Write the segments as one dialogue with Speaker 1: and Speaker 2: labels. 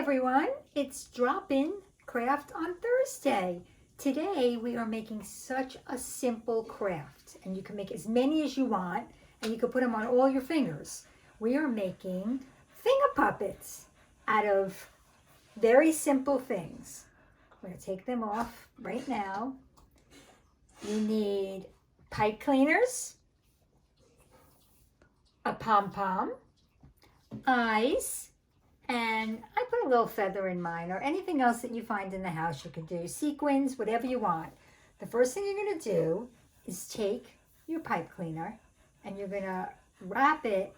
Speaker 1: everyone, it's Drop-In Craft on Thursday. Today we are making such a simple craft, and you can make as many as you want, and you can put them on all your fingers. We are making finger puppets out of very simple things. I'm going to take them off right now. You need pipe cleaners, a pom-pom, eyes, and I put a little feather in mine, or anything else that you find in the house you can do. Sequins, whatever you want. The first thing you're going to do is take your pipe cleaner and you're going to wrap it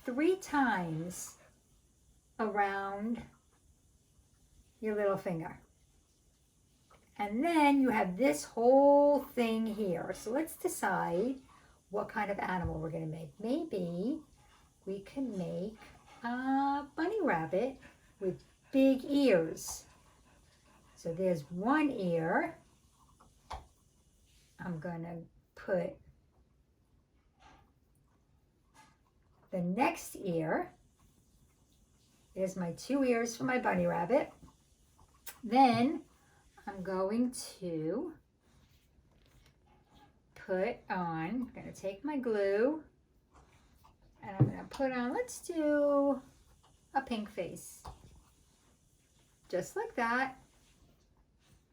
Speaker 1: 3 times around your little finger. And then you have this whole thing here. So let's decide what kind of animal we're going to make. Maybe we can make a bunny rabbit with big ears. So there's one ear. I'm going to put the next ear. There's my 2 ears for my bunny rabbit. Then I'm going to put on, I'm going to take my glue, and I'm going to put on, let's do a pink face. Just like that.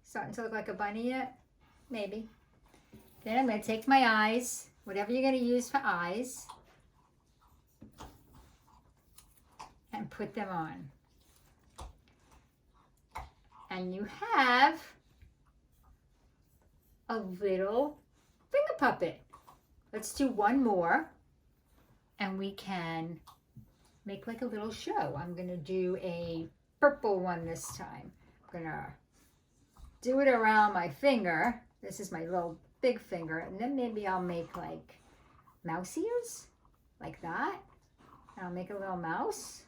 Speaker 1: Starting to look like a bunny yet? Maybe. Then I'm going to take my eyes, whatever you're going to use for eyes, and put them on. And you have a little finger puppet. Let's do one more. And we can make like a little show. I'm gonna do a purple one this time. I'm gonna do it around my finger. This is my little big finger. And then maybe I'll make like mouse ears, like that. And I'll make a little mouse.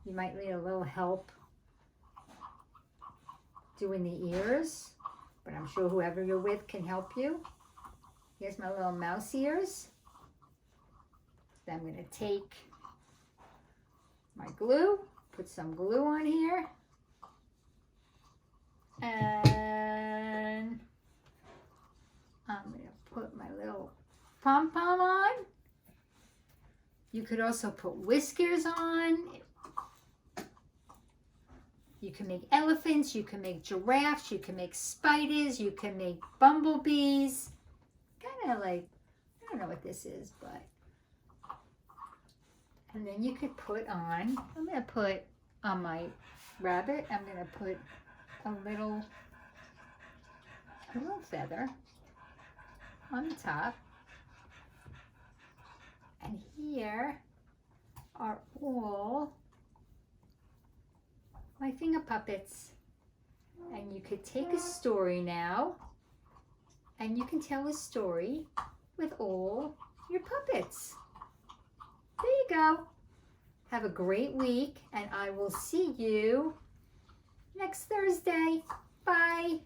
Speaker 1: You might need a little help doing the ears, but I'm sure whoever you're with can help you. Here's my little mouse ears. Then I'm going to take my glue, put some glue on here, and I'm going to put my little pom-pom on. You could also put whiskers on. You can make elephants, you can make giraffes, you can make spiders, you can make bumblebees. Kind of like, I don't know what this is, but. And then you could put on, I'm going to put on my rabbit, I'm going to put a little feather on the top. And here are all my finger puppets. And you could take a story now, and you can tell a story with all your puppets. There you go. Have a great week, and I will see you next Thursday. Bye.